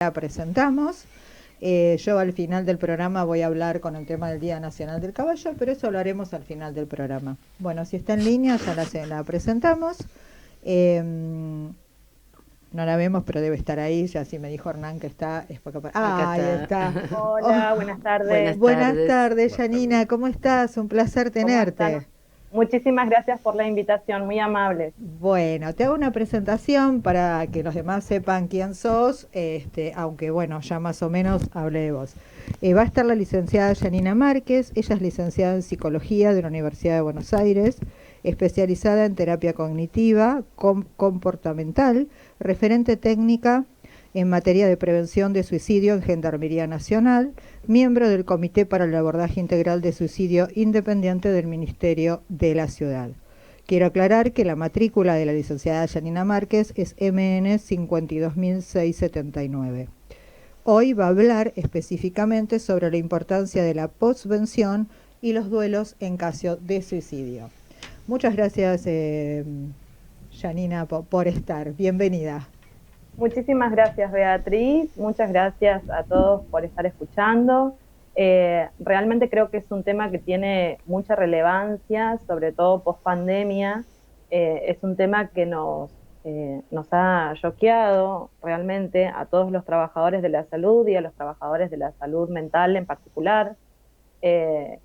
La presentamos. Yo al final del programa voy a hablar con el tema del Día Nacional del Caballo, pero eso lo haremos al final del programa. Bueno, si está en línea, ya la presentamos. No la vemos, pero debe estar ahí. Ya sí me dijo Hernán que está. Es porque... Acá ahí está. está. Oh, Hola, buenas tardes. Buenas buenas tardes. tardes, Janina. ¿Cómo estás? Un placer ¿Cómo están? tenerte. Muchísimas gracias por la invitación, muy amables. Bueno, te hago una presentación para que los demás sepan quién sos, aunque bueno, ya más o menos hablé de vos. Va a estar la licenciada Janina Márquez, ella es licenciada en Psicología de la Universidad de Buenos Aires, especializada en terapia cognitiva, comportamental, referente técnica en materia de prevención de suicidio en Gendarmería Nacional, miembro del Comité para el Abordaje Integral de Suicidio independiente del Ministerio de la Ciudad. Quiero aclarar que la matrícula de la licenciada Janina Márquez es MN 52679. Hoy va a hablar específicamente sobre la importancia de la postvención y los duelos en caso de suicidio. Muchas gracias, Janina, por estar. Bienvenida. Muchísimas gracias, Beatriz. Muchas gracias a todos por estar escuchando. Realmente creo que es un tema que tiene mucha relevancia, sobre todo post pandemia. Es un tema que nos ha choqueado realmente a todos los trabajadores de la salud y a los trabajadores de la salud mental en particular. Eh,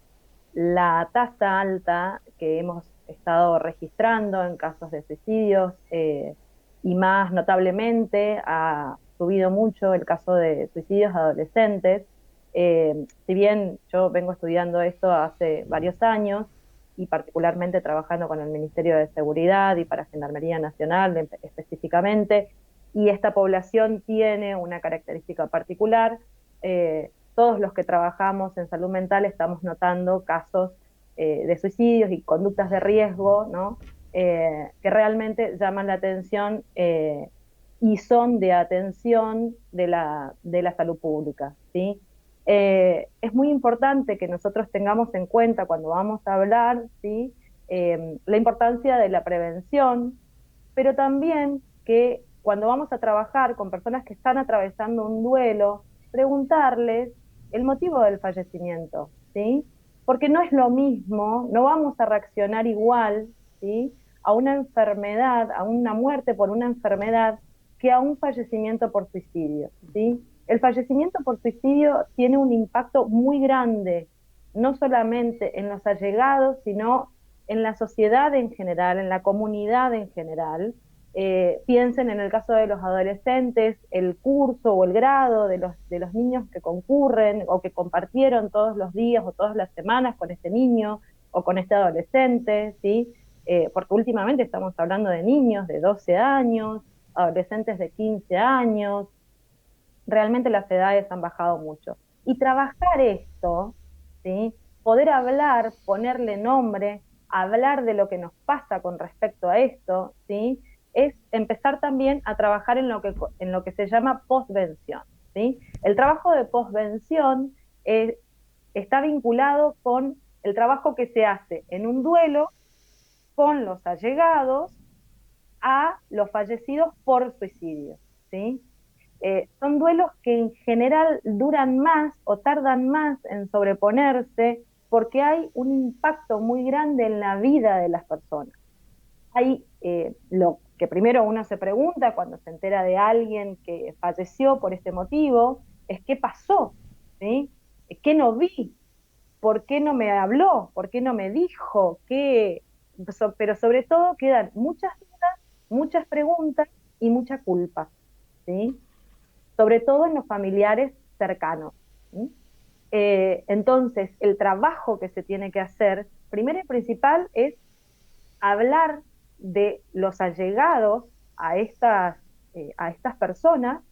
la tasa alta que hemos estado registrando en casos de suicidios y más notablemente ha subido mucho el caso de suicidios adolescentes. Si bien yo vengo estudiando esto hace varios años y particularmente trabajando con el Ministerio de Seguridad y para Gendarmería Nacional específicamente, y esta población tiene una característica particular, todos los que trabajamos en salud mental estamos notando casos de suicidios y conductas de riesgo, ¿no? Que realmente llaman la atención y son de atención de la salud pública, ¿sí? Es muy importante que nosotros tengamos en cuenta cuando vamos a hablar, ¿sí? La importancia de la prevención, pero también que cuando vamos a trabajar con personas que están atravesando un duelo, preguntarles el motivo del fallecimiento, ¿sí? Porque no es lo mismo, no vamos a reaccionar igual, ¿sí? A una enfermedad, a una muerte por una enfermedad, que a un fallecimiento por suicidio, ¿sí? El fallecimiento por suicidio tiene un impacto muy grande, no solamente en los allegados, sino en la sociedad en general, en la comunidad en general. Piensen en el caso de los adolescentes, el curso o el grado de los niños que concurren o que compartieron todos los días o todas las semanas con este niño o con este adolescente, ¿sí? Porque últimamente estamos hablando de niños de 12 años, adolescentes de 15 años, realmente las edades han bajado mucho. Y trabajar esto, ¿sí? Poder hablar, ponerle nombre, hablar de lo que nos pasa con respecto a esto, ¿sí? Es empezar también a trabajar en lo que se llama postvención, ¿sí? El trabajo de postvención está vinculado con el trabajo que se hace en un duelo con los allegados a los fallecidos por suicidio, ¿sí? Son duelos que en general duran más o tardan más en sobreponerse porque hay un impacto muy grande en la vida de las personas. Hay lo que primero uno se pregunta cuando se entera de alguien que falleció por este motivo, es qué pasó, ¿sí? ¿Qué no vi? ¿Por qué no me habló? ¿Por qué no me dijo? ¿Qué? Pero sobre todo quedan muchas dudas, muchas preguntas y mucha culpa, ¿sí? Sobre todo en los familiares cercanos, ¿sí? Entonces, el trabajo que se tiene que hacer, primero y principal, es hablar de los allegados a estas personas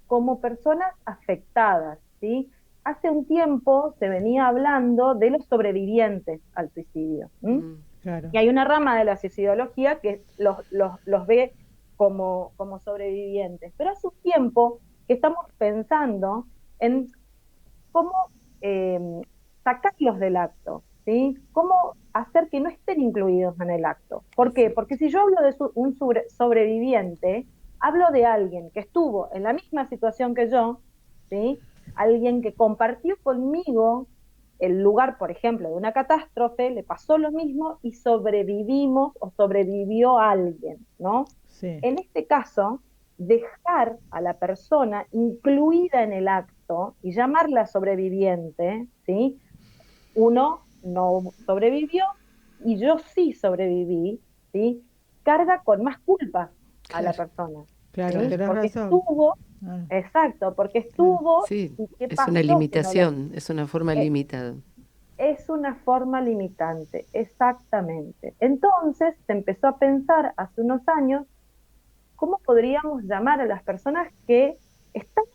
como personas afectadas, ¿sí? Hace un tiempo se venía hablando de los sobrevivientes al suicidio, ¿sí? Claro. Y hay una rama de la suicidología que los ve como sobrevivientes. Pero hace un tiempo que estamos pensando en cómo eh, sacarlos del acto, ¿sí? Cómo hacer que no estén incluidos en el acto. ¿Por qué? Sí. Porque si yo hablo de un sobreviviente, hablo de alguien que estuvo en la misma situación que yo, ¿sí? Alguien que compartió conmigo el lugar, por ejemplo, de una catástrofe, le pasó lo mismo y sobrevivimos o sobrevivió alguien, ¿no? Sí, En este caso, dejar a la persona incluida en el acto y llamarla sobreviviente, ¿sí? Uno no sobrevivió y yo sí sobreviví, ¿sí? Carga con más culpa a la Claro, persona, claro, ¿sí? claro, tenés Porque razón. estuvo, Ah, exacto, porque claro. estuvo sí, y qué es una pasó que no lo... limitación, es una forma eh, limitada. es una forma limitante, exactamente. Entonces se empezó a pensar hace unos años cómo podríamos llamar a las personas que están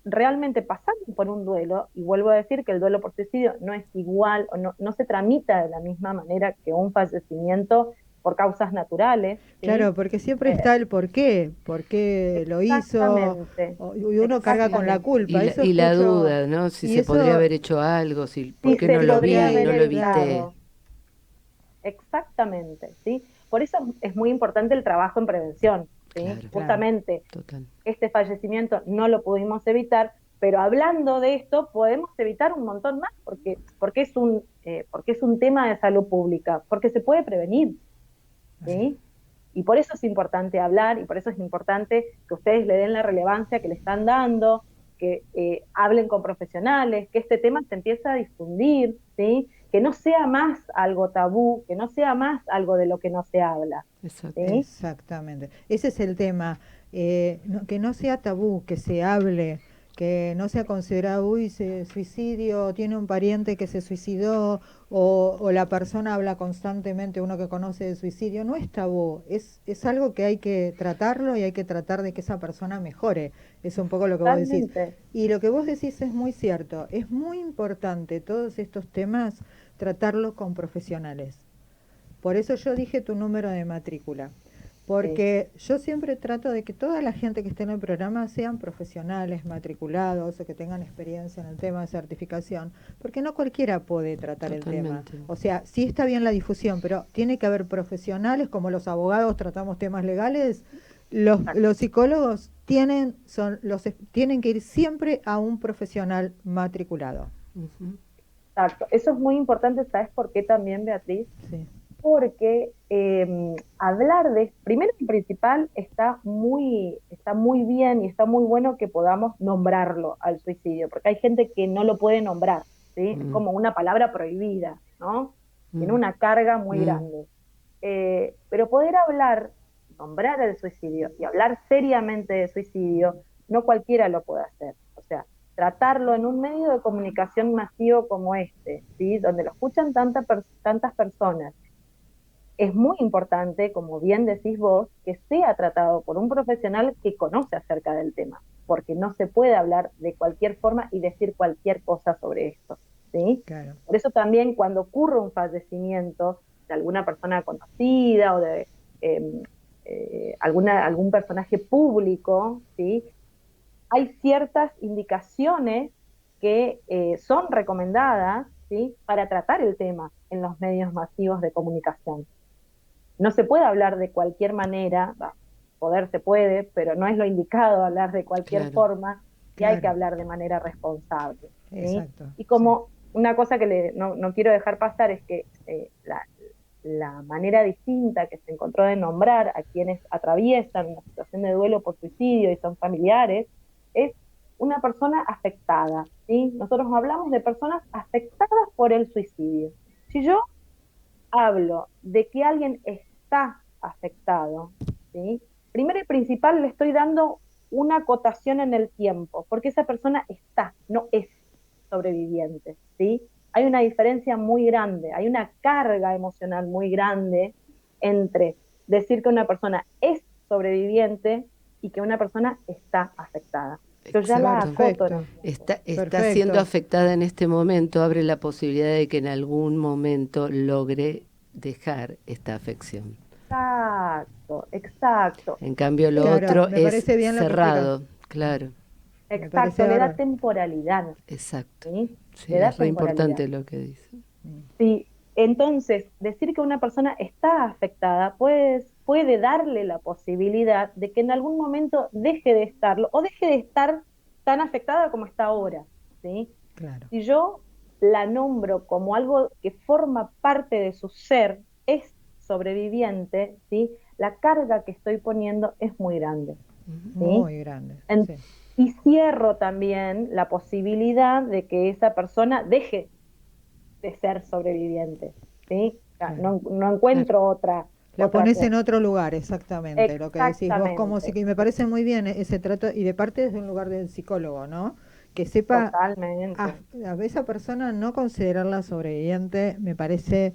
realmente pasando por un duelo, y vuelvo a decir que el duelo por suicidio no es igual o no se tramita de la misma manera que un fallecimiento por causas naturales, ¿sí? Claro, porque siempre Eh, está el por qué lo hizo, exactamente, y uno carga con la exactamente. culpa, eso Y la escucho, duda, ¿no? Si y se podría eso haber hecho algo, si, ¿por Si qué se no lo podría vi, haber no lo claro, evité? evitado, exactamente, ¿sí? Por eso es muy importante el trabajo en prevención, ¿sí? Claro, claro. Justamente total. este fallecimiento no lo pudimos evitar, pero hablando de esto podemos evitar un montón más, porque es un tema de salud pública, porque se puede prevenir, ¿sí? Y por eso es importante hablar y por eso es importante que ustedes le den la relevancia que le están dando, que hablen con profesionales, que este tema se empiece a difundir, ¿sí? Que no sea más algo tabú, que no sea más algo de lo que no se habla, Exacto. ¿sí? Exactamente. Ese es el tema. Que no sea tabú, que se hable, que no sea considerado, uy, suicidio, tiene un pariente que se suicidó, o la persona habla constantemente, uno que conoce de suicidio. No es tabú, es algo que hay que tratarlo y hay que tratar de que esa persona mejore. Es un poco lo que vos decís. Totalmente. Y lo que vos decís es muy cierto. Es muy importante todos estos temas tratarlos con profesionales. Por eso yo dije tu número de matrícula, Sí, porque yo siempre trato de que toda la gente que esté en el programa sean profesionales, matriculados o que tengan experiencia en el tema de certificación, porque no cualquiera puede tratar el tema. Totalmente. O sea, sí está bien la difusión, pero tiene que haber profesionales, como los abogados tratamos temas legales, los exacto. psicólogos tienen que ir siempre a un profesional matriculado. Ujú. Exacto. Eso es muy importante, ¿sabes por qué también, Beatriz? Sí, Porque hablar de, primero y principal, está muy bien y está muy bueno que podamos nombrarlo al suicidio, porque hay gente que no lo puede nombrar, ¿sí? Es Mm, como una palabra prohibida, ¿no? Tiene mm, una carga muy mm. grande. Pero poder hablar, nombrar el suicidio y hablar seriamente de suicidio, no cualquiera lo puede hacer. O sea, tratarlo en un medio de comunicación masivo como este, ¿sí? Donde lo escuchan tantas personas, es muy importante, como bien decís vos, que sea tratado por un profesional que conoce acerca del tema, porque no se puede hablar de cualquier forma y decir cualquier cosa sobre esto, ¿sí? claro. Por eso también cuando ocurre un fallecimiento de alguna persona conocida o de eh, algún personaje público, ¿sí? Hay ciertas indicaciones que son recomendadas, ¿sí? Para tratar el tema en los medios masivos de comunicación. No se puede hablar de cualquier manera, poder se puede, pero no es lo indicado hablar de cualquier Claro. forma y hay que Claro, hablar de manera responsable, ¿sí? exacto, Y sí. como una cosa que no quiero dejar pasar es que la manera distinta que se encontró de nombrar a quienes atraviesan una situación de duelo por suicidio y son familiares es una persona afectada, ¿sí? Nosotros hablamos de personas afectadas por el suicidio. Si yo hablo de que alguien está afectado, ¿sí? Primero y principal le estoy dando una acotación en el tiempo, porque esa persona está, no es sobreviviente, ¿sí? Hay una diferencia muy grande, hay una carga emocional muy grande entre decir que una persona es sobreviviente y que una persona está afectada. Yo ya la Exacto. acoto en Perfecto, el tiempo. Está siendo perfecto. afectada en este momento, abre la posibilidad de que en algún momento logre dejar esta afección. Exacto, exacto. En cambio, lo Claro, otro me es parece bien lo que explicas. cerrado, claro, Me parece Exacto, le da bárbaro. temporalidad, exacto. ¿sí? Sí, Le da es re temporalidad. importante lo que dice. Mm. Sí, Entonces, decir que una persona está afectada puede darle la posibilidad de que en algún momento deje de estarlo o deje de estar tan afectada como está ahora, ¿sí? Claro. Si yo la nombro como algo que forma parte de su ser, es sobreviviente, ¿sí? La carga que estoy poniendo es muy grande, ¿sí? Muy grande, En- sí. y cierro también la posibilidad de que esa persona deje de ser sobreviviente, ¿sí? O sea, Claro. no Claro. encuentro La otra pones cosa. en otro lugar, exactamente, lo que decís vos, como si Exactamente, que me parece muy bien ese trato, y de parte desde un lugar del psicólogo, ¿no? Que sepa totalmente. a esa persona no considerarla sobreviviente, me parece,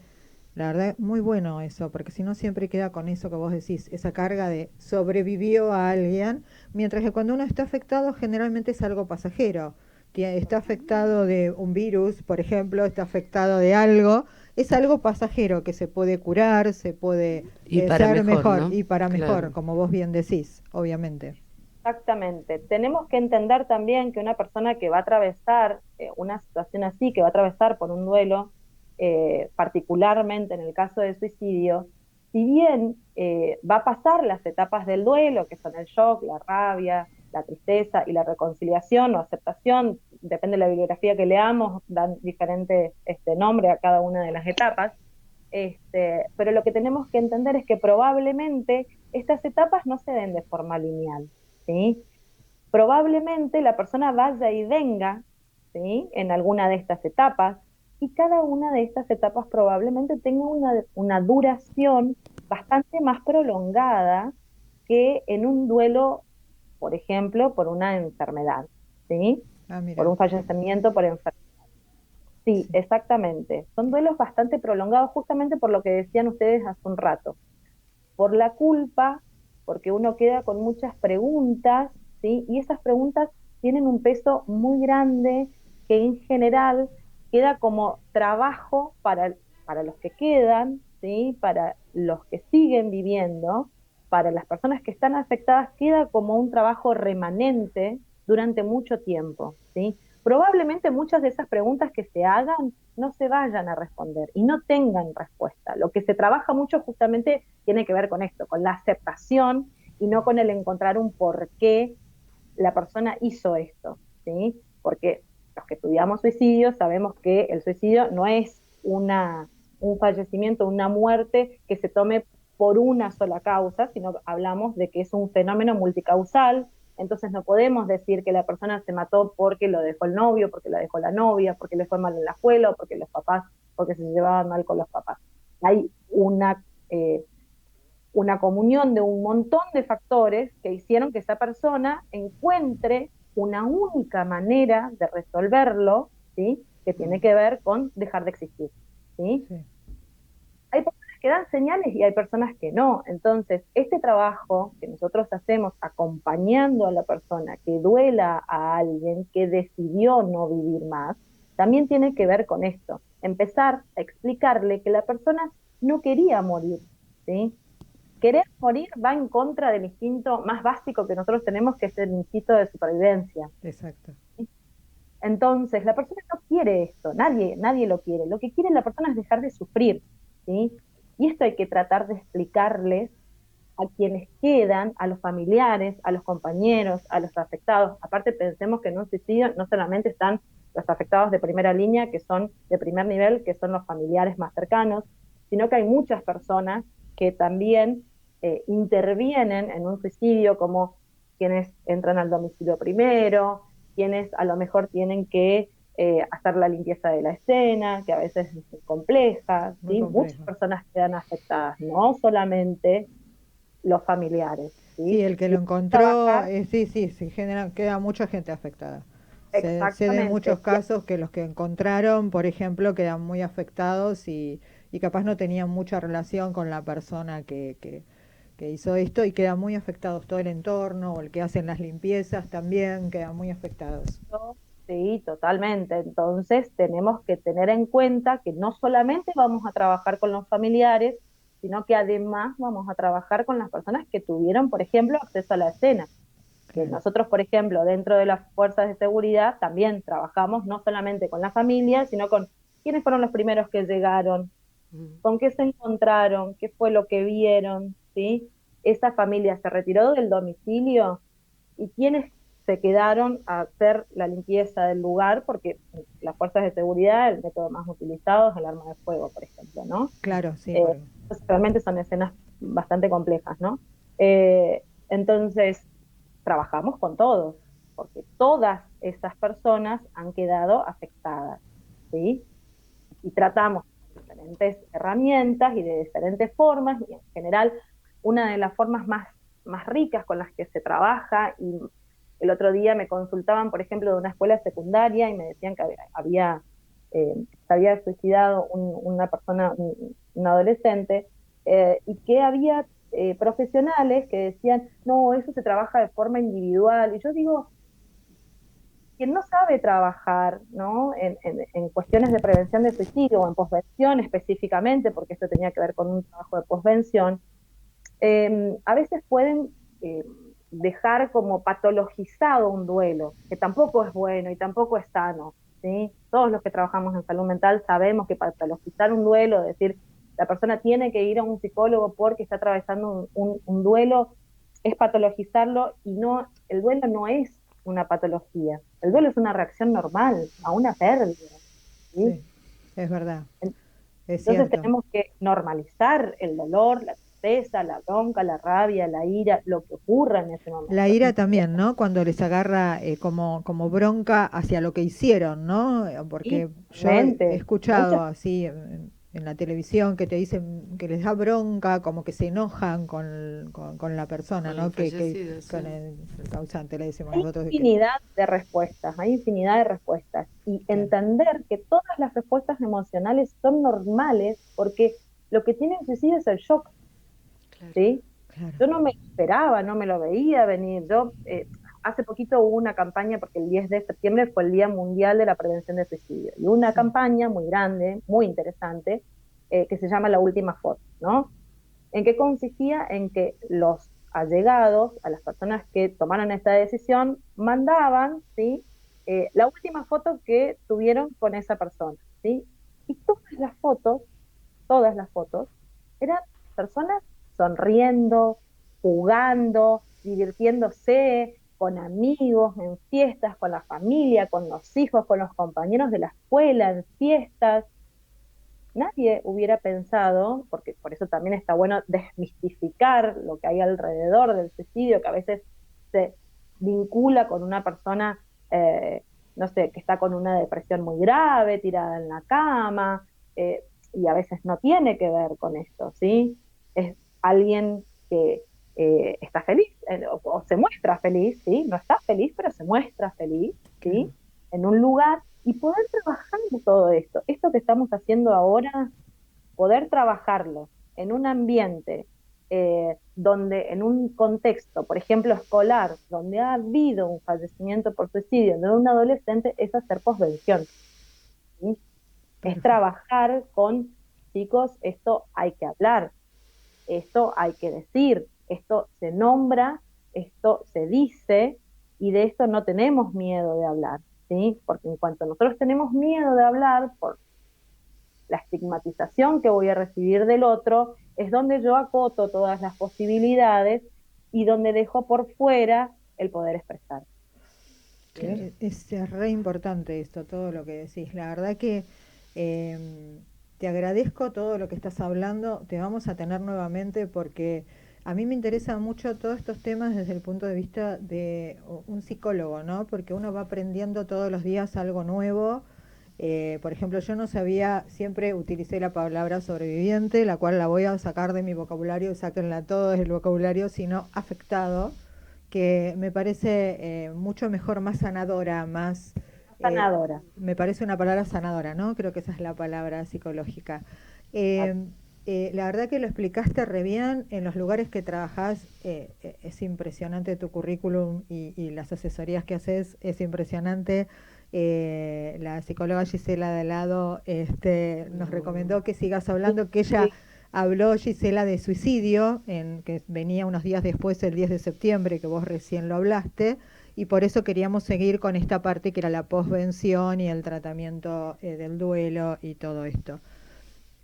la verdad, muy bueno eso, porque si no siempre queda con eso que vos decís, esa carga de sobrevivió a alguien, mientras que cuando uno está afectado generalmente es algo pasajero. Está afectado de un virus, por ejemplo, está afectado de algo, es algo pasajero que se puede curar, se puede Y para ser mejor, mejor ¿no? y para mejor, Claro. como vos bien decís, obviamente. Exactamente. Tenemos que entender también que una persona que va a atravesar una situación así, que va a atravesar por un duelo, particularmente en el caso del suicidio, si bien va a pasar las etapas del duelo, que son el shock, la rabia, la tristeza y la reconciliación o aceptación, depende de la bibliografía que leamos, dan diferente nombre a cada una de las etapas, pero lo que tenemos que entender es que probablemente estas etapas no se den de forma lineal, ¿sí? Probablemente la persona vaya y venga, ¿sí? En alguna de estas etapas, y cada una de estas etapas probablemente tenga una duración bastante más prolongada que en un duelo, por ejemplo, por una enfermedad, ¿sí? Ah, Por mira, un fallecimiento por enfermedad. Sí, sí, exactamente. Son duelos bastante prolongados justamente por lo que decían ustedes hace un rato, por la culpa, porque uno queda con muchas preguntas, ¿sí? Y esas preguntas tienen un peso muy grande que en general queda como trabajo para los que quedan, ¿sí? Para los que siguen viviendo, para las personas que están afectadas, queda como un trabajo remanente durante mucho tiempo, ¿sí? Probablemente muchas de esas preguntas que se hagan no se vayan a responder y no tengan respuesta. Lo que se trabaja mucho justamente tiene que ver con esto, con la aceptación y no con el encontrar un por qué la persona hizo esto, ¿sí? Porque los que estudiamos suicidio sabemos que el suicidio no es un fallecimiento, una muerte que se tome por una sola causa, sino que hablamos de que es un fenómeno multicausal, entonces no podemos decir que la persona se mató porque lo dejó el novio, porque la dejó la novia, porque le fue mal en la escuela, o porque los papás, porque se llevaban mal con los papás. Hay una comunión de un montón de factores que hicieron que esa persona encuentre una única manera de resolverlo, ¿sí? Que tiene que ver con dejar de existir, ¿sí? sí. Hay personas que dan señales y hay personas que no. Entonces, este trabajo que nosotros hacemos acompañando a la persona que duela a alguien que decidió no vivir más, también tiene que ver con esto. Empezar a explicarle que la persona no quería morir, ¿sí? Querer morir va en contra del instinto más básico que nosotros tenemos, que es el instinto de supervivencia. Exacto. Entonces, la persona no quiere esto, nadie lo quiere. Lo que quiere la persona es dejar de sufrir, ¿sí? Y esto hay que tratar de explicarles a quienes quedan, a los familiares, a los compañeros, a los afectados. Aparte, pensemos que en un suicidio no solamente están los afectados de primera línea, que son de primer nivel, que son los familiares más cercanos, sino que hay muchas personas que también intervienen en un suicidio, como quienes entran al domicilio primero, quienes a lo mejor tienen que hacer la limpieza de la escena, que a veces es compleja, Muy ¿sí? Muchas complejo. personas quedan afectadas, no solamente los familiares, Sí, ¿sí? el que Y lo encontró, trabajar sí, sí, sí, queda mucha gente afectada. Se den muchos exactamente. casos que los que encontraron, por ejemplo, quedan muy afectados y capaz no tenían mucha relación con la persona que hizo esto y quedan muy afectados todo el entorno o el que hacen las limpiezas también quedan muy afectados. Sí, totalmente. Entonces tenemos que tener en cuenta que no solamente vamos a trabajar con los familiares, sino que además vamos a trabajar con las personas que tuvieron, por ejemplo, acceso a la escena. Que Claro, nosotros, por ejemplo, dentro de las fuerzas de seguridad, también trabajamos no solamente con la familia, sino con quiénes fueron los primeros que llegaron, con qué se encontraron, qué fue lo que vieron, ¿sí? Esa familia se retiró del domicilio y quiénes se quedaron a hacer la limpieza del lugar, porque las fuerzas de seguridad, el método más utilizado es el arma de fuego, por ejemplo, ¿no? Claro, sí, Eh, entonces, realmente son escenas bastante complejas, ¿no? Entonces, trabajamos con todos, porque todas esas personas han quedado afectadas, ¿sí? Y tratamos con diferentes herramientas y de diferentes formas, y en general una de las formas más ricas con las que se trabaja, y el otro día me consultaban, por ejemplo, de una escuela secundaria y me decían que se había suicidado una persona, un adolescente, y que había profesionales que decían, no, eso se trabaja de forma individual. Y yo digo, quien no sabe trabajar, ¿no? En cuestiones de prevención de suicidio o en posvención específicamente, porque esto tenía que ver con un trabajo de posvención, a veces pueden dejar como patologizado un duelo, que tampoco es bueno y tampoco es sano, ¿sí? Todos los que trabajamos en salud mental sabemos que patologizar un duelo, es decir, la persona tiene que ir a un psicólogo porque está atravesando un duelo, es patologizarlo, y no, el duelo no es una patología, el duelo es una reacción normal a una pérdida, ¿sí? sí, es verdad, es Entonces cierto. tenemos que normalizar el dolor, la tristeza, la bronca, la rabia, la ira, lo que ocurra en ese La momento. ira también, ¿no? Cuando les agarra como bronca hacia lo que hicieron, ¿no? Y Porque yo he realmente, escuchado muchas, así en la televisión que te dicen que les da bronca, como que se enojan con la persona, Con el ¿no? fallecido, Con sí. el causante, le decimos hay nosotros, que, infinidad de respuestas, hay infinidad de respuestas. Y claro, entender que todas las respuestas emocionales son normales, porque lo que tiene el suicidio es el shock, Claro. ¿sí? claro, Yo no me esperaba, no me lo veía venir. Yo, hace poquito hubo una campaña, porque el 10 de septiembre fue el Día Mundial de la Prevención de Suicidio, y una sí, campaña muy grande, muy interesante, que se llama La Última Foto, ¿no? ¿En qué consistía? En que los allegados, a las personas que tomaron esta decisión, mandaban, ¿sí? La última foto que tuvieron con esa persona, ¿sí? Y todas las fotos, eran personas sonriendo, jugando, divirtiéndose, con amigos, en fiestas, con la familia, con los hijos, con los compañeros de la escuela, en fiestas. Nadie hubiera pensado, porque por eso también está bueno desmistificar lo que hay alrededor del suicidio, que a veces se vincula con una persona, eh, no sé, que está con una depresión muy grave, tirada en la cama, eh, y a veces no tiene que ver con esto, ¿sí? Es alguien que está feliz, o se muestra feliz, ¿sí? No está feliz, pero se muestra feliz, claro. ¿sí? En un lugar, y poder trabajar todo esto que estamos haciendo ahora, poder trabajarlo en un ambiente donde, en un contexto, por ejemplo, escolar, donde ha habido un fallecimiento por suicidio de un adolescente, es hacer posvención, ¿sí? Es Perfecto. trabajar con chicos, esto hay que hablar, esto hay que decir, esto se nombra, esto se dice, y de esto no tenemos miedo de hablar, ¿sí? Porque en cuanto nosotros tenemos miedo de hablar por la estigmatización que voy a recibir del otro, es donde yo acoto todas las posibilidades y donde dejo por fuera el poder expresar, ¿sí? Es re importante esto, todo lo que decís. La verdad que te agradezco todo lo que estás hablando. Te vamos a tener nuevamente porque a mí me interesan mucho todos estos temas desde el punto de vista de un psicólogo, ¿no? Porque uno va aprendiendo todos los días algo nuevo. Por ejemplo, yo no sabía, siempre utilicé la palabra sobreviviente, la cual la voy a sacar de mi vocabulario, sáquenla todo del vocabulario, sino afectado, que me parece mucho mejor, más sanadora, más, eh, Sanadora. me parece una palabra sanadora, ¿no? Creo que esa es la palabra psicológica. Eh, la verdad que lo explicaste re bien, en los lugares que trabajás es impresionante tu currículum y las asesorías que haces, es impresionante. La psicóloga Gisela de lado nos recomendó que sigas hablando, que ella habló, Gisela, de suicidio, que venía unos días después, el 10 de septiembre, que vos recién lo hablaste, y por eso queríamos seguir con esta parte que era la posvención y el tratamiento del duelo y todo esto.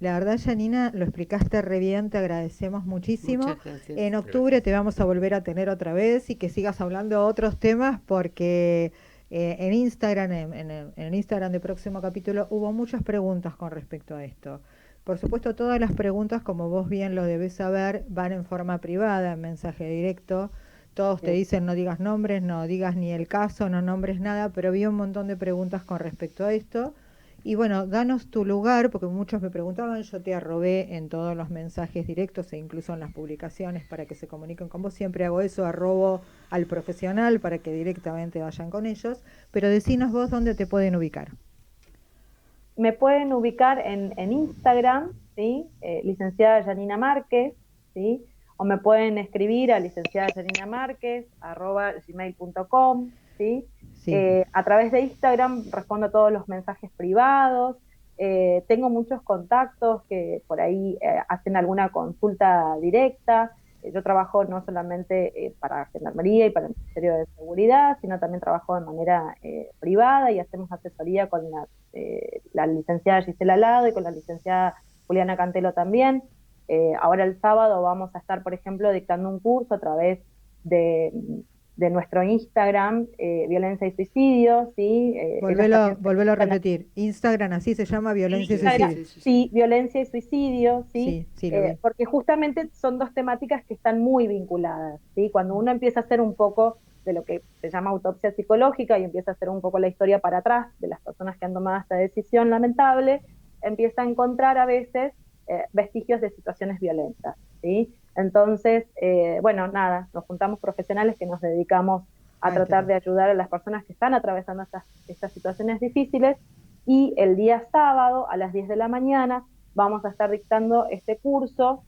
La verdad, Janina, lo explicaste re bien, te agradecemos muchísimo. Muchas gracias. En octubre te vamos a volver a tener otra vez y que sigas hablando de otros temas porque en Instagram, en el Instagram de Próximo Capítulo, hubo muchas preguntas con respecto a esto. Por supuesto, todas las preguntas, como vos bien lo debés saber, van en forma privada, en mensaje directo. Todos te dicen no digas nombres, no digas ni el caso, no nombres nada, pero vi un montón de preguntas con respecto a esto. Y bueno, danos tu lugar, porque muchos me preguntaban, yo te arrobé en todos los mensajes directos e incluso en las publicaciones para que se comuniquen con vos. Siempre hago eso, arrobo al profesional para que directamente vayan con ellos. Pero decinos vos dónde te pueden ubicar. Me pueden ubicar en Instagram, ¿sí? Licenciada Janina Márquez, ¿sí? O me pueden escribir a licenciadajaninamarquez@gmail.com, ¿sí? Sí. A través de Instagram respondo a todos los mensajes privados. Tengo muchos contactos que por ahí hacen alguna consulta directa. Yo trabajo no solamente para Gendarmería y para el Ministerio de Seguridad, sino también trabajo de manera privada y hacemos asesoría con la licenciada Gisela Lado y con la licenciada Juliana Cantelo también. Ahora el sábado vamos a estar, por ejemplo, dictando un curso a través de nuestro Instagram, Violencia y Suicidio, ¿sí? Volvelo a repetir. Instagram, así se llama, Violencia y Suicidio. Sí, Violencia y Suicidio, ¿sí? Sí, lo vi. Porque justamente son dos temáticas que están muy vinculadas, ¿sí? Cuando uno empieza a hacer un poco de lo que se llama autopsia psicológica y empieza a hacer un poco la historia para atrás de las personas que han tomado esta decisión lamentable, empieza a encontrar a veces vestigios de situaciones violentas, ¿sí? Entonces, bueno, nada, nos juntamos profesionales que nos dedicamos a tratar de ayudar a las personas que están atravesando estas situaciones difíciles, y el día sábado a las 10 de la mañana vamos a estar dictando este curso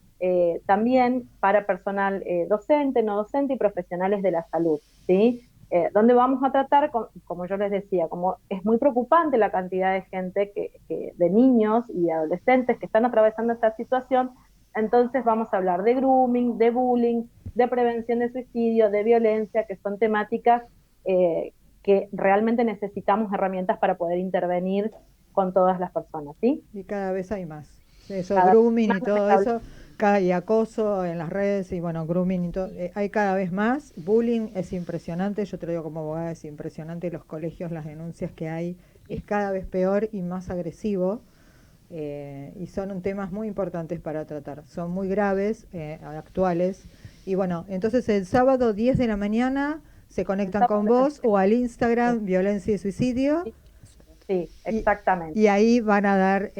también para personal docente, no docente y profesionales de la salud, ¿sí? Donde vamos a tratar, como yo les decía, como es muy preocupante la cantidad de gente, de niños y adolescentes que están atravesando esta situación. Entonces vamos a hablar de grooming, de bullying, de prevención de suicidio, de violencia, que son temáticas que realmente necesitamos herramientas para poder intervenir con todas las personas, ¿sí? Y cada vez hay más. Eso, grooming y todo eso, y acoso en las redes, y bueno, grooming y todo, hay cada vez más. Bullying es impresionante, yo te lo digo como abogada, es impresionante. Los colegios, las denuncias que hay, es cada vez peor y más agresivo. Y son temas muy importantes para tratar, son muy graves, actuales. Y bueno, entonces el sábado 10 de la mañana se conectan con vos o al Instagram Violencia y Suicidio. Sí, exactamente. Y ahí van a dar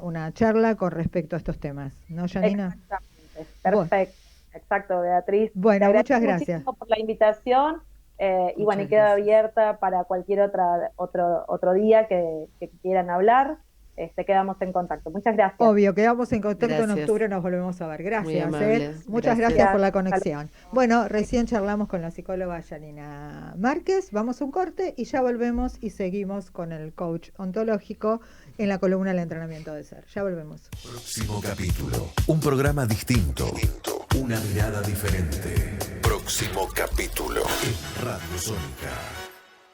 una charla con respecto a estos temas, ¿no, Janina? Exactamente, perfecto. Bueno. Exacto, Beatriz. Bueno, muchas gracias por la invitación. Y bueno, y queda abierta para cualquier otro día que quieran hablar. Quedamos en contacto. Muchas gracias. Obvio, quedamos en contacto. Gracias. En octubre nos volvemos a ver. Gracias. Muchas gracias por la conexión. Bueno, recién charlamos con la psicóloga Janina Márquez. Vamos a un corte y ya volvemos y seguimos con el coach ontológico en la columna del entrenamiento de ser. Ya volvemos. Próximo capítulo. Un programa distinto. Una mirada diferente. Próximo capítulo en Radio Sónica.